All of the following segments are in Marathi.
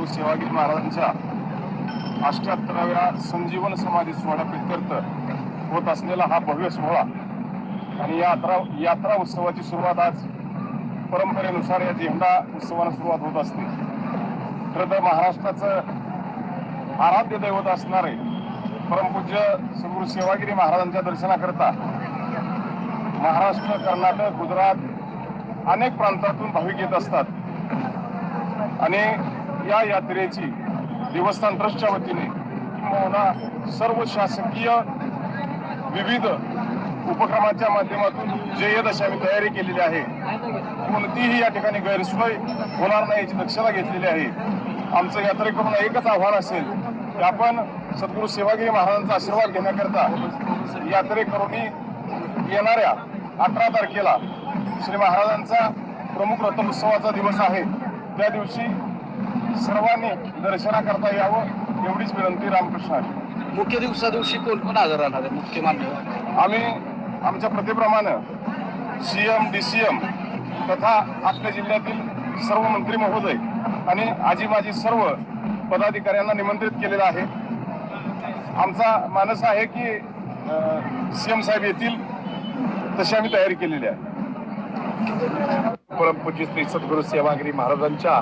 सेवागिरी महाराजांच्या 78व्या संजीवन समाधी सोहळा प्रित्यर्थ होत असलेला हा भव्य सोहळा आणि यात्रा उत्सवाची सुरुवात आज परंपरेनुसार या झेंडा उत्सवाला सुरुवात होत असते. खरं तर महाराष्ट्राचं आराध्य दैवत असणारे परमपूज्य सद्गुरू सेवागिरी महाराजांच्या दर्शनाकरता महाराष्ट्र, कर्नाटक, गुजरात अनेक प्रांतातून भाविक येत असतात आणि या यात्रेची देवस्थान ट्रस्टच्या वतीने किंवा सर्व शासकीय विविध उपक्रमाच्या माध्यमातून जय्यत आम्ही तयारी केलेली आहे. कोणतीही या ठिकाणी गैरसोय होणार नाही याची दक्षता घेतलेली आहे. आमचं यात्रेकरून एकच आव्हान असेल की आपण सद्गुरू सेवागिरी महाराजांचा आशीर्वाद घेण्याकरता यात्रेकरूंनी येणाऱ्या 18 तारखेला श्री महाराजांचा प्रमुख रथोत्सवाचा दिवस आहे, त्या दिवशी सर्वांनी दर्शनाकरता यावं एवढीच विनंती रामकृष्ण आहे. मुख्य दिवसा दिवशी कोण कोण हजर राहणार आहे? मुख्य मान्यवर आम्ही आमच्या प्रथेप्रमाणे CM, DCM तथा आपल्या जिल्ह्यातील सर्व मंत्री महोदय आणि आजी माजी सर्व पदाधिकाऱ्यांना निमंत्रित केलेलं आहे. आमचा मानस आहे की CM साहेब येतील तशी आम्ही तयारी केलेली आहे. परमपूज्य श्री सद्गुरू सेवागिरी महाराजांच्या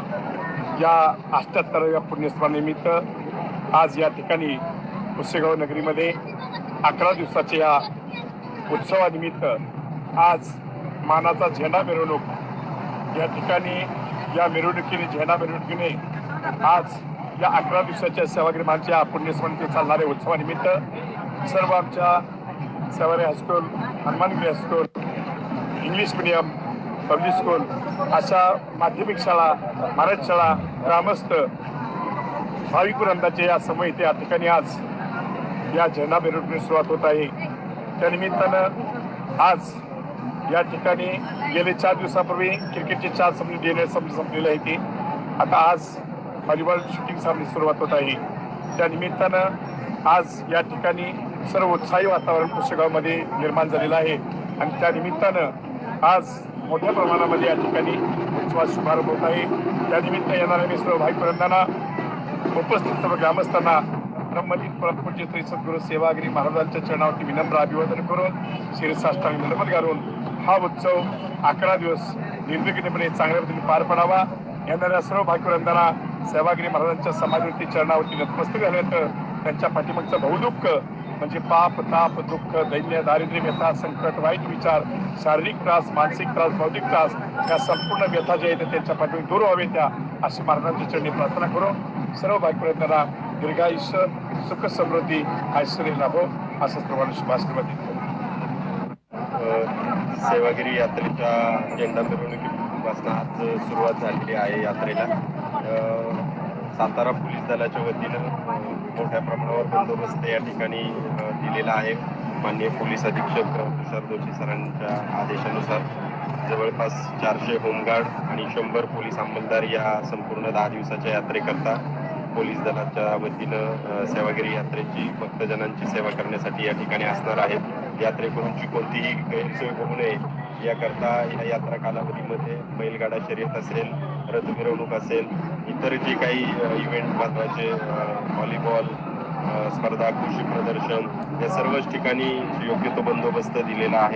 या 78व्या पुण्यस्मरणानिमित्त आज या ठिकाणी पुसेगाव नगरीमध्ये 11 दिवसाच्या या उत्सवानिमित्त आज मानाचा झेंडा मिरवणूक या ठिकाणी या मिरवणुकीने झेंडा मिरवणुकीने आज या 11 दिवसाच्या सेवागिरी महाराजांच्या पुण्यस्मरणानिमित्त चालणाऱ्या उत्सवानिमित्त सर्व आमच्या Sevagiri high school, Hanumangiri high school, English medium, public school अशा माध्यमिक शाळा, मराठी शाळा, ग्रामस्थ भाविक वृंदाचे या समूह या ठिकाणी आज या झेंडा मिरवणुकीस सुरुवात होत आहे. त्यानिमित्तानं आज या ठिकाणी गेले 4 दिवसापूर्वी क्रिकेटचे 4 सामने देण्यास संपलेले आहे की आता आज व्हॉलीबॉल शूटिंग सामने सुरुवात होत आहे. त्यानिमित्तानं आज या ठिकाणी सर्व उत्साही वातावरण पुसेगावमध्ये निर्माण झालेलं आहे आणि त्या निमित्तानं आज मोठ्या प्रमाणामध्ये या ठिकाणी उत्सवात शुभारंभ होत आहे. त्यानिमित्त येणाऱ्या मी सर्व भाईबंधांना, उपस्थित सर्व ग्रामस्थांना ब्रह्मलीन परमपूज्य श्री सद्गुरू सेवागिरी महाराजांच्या चरणावरती विनम्र अभिवादन करून शिरसाष्टांग दंडवत घालून हा उत्सव 11 दिवस निर्विघ्नपणे चांगल्या पद्धतीने पार पडावा. येणाऱ्या सर्व भाईबंधांना सेवागिरी महाराजांच्या समाधीवरती चरणावरती नतमस्तक झाल्यानंतर त्यांच्या पाठीमागचं बहुदुःख म्हणजे पाप, ताप, दुःख, दैन्य, दारिद्र्य, व्यथा, संकट, वाईट विचार, शारीरिक त्रास, मानसिक त्रास, बौद्धिक त्रास या संपूर्ण व्यथा ज्या आहेत त्यांच्या पाठीमागे दूर व्हावे त्या अशी महाराजांच्या चरणी प्रार्थना करून सर्व भाईबंधांना दीर्घायुष्य, सुख, समृद्धी, ऐश्वर्य लाभो असं सर्वांना शुभाशीर्वाद देतो. सेवागिरी यात्रेच्या झेंडा मिरवणुकी तारखेपासून आज सुरुवात झालेली आहे यात्रेला. सातारा पोलीस दलाच्या वतीनं मोठ्या प्रमाणावर बंदोबस्त या ठिकाणी दिलेला आहे. माननीय पोलीस अधीक्षक तुषार दोशी सरांच्या आदेशानुसार जवळपास 400 होमगार्ड आणि 100 पोलीस अंमलदार या संपूर्ण 10 दिवसाच्या यात्रेकरता पोलीस दलाच्या वतीनं सेवागिरी यात्रेची भक्तजनांची सेवा करण्यासाठी या ठिकाणी असणार आहेत. यात्रेकरूंची कोणतीही गैरसोय होऊ नये याकरता या यात्रा कालावधीमध्ये बैलगाडा शर्यत असेल, रथमिरवणूक असेल, इतर जे काही इव्हेंट महत्त्वाचे व्हॉलीबॉल स्पर्धा, कृषी प्रदर्शन या सर्वच ठिकाणी योग्य तो बंदोबस्त दिलेला आहे.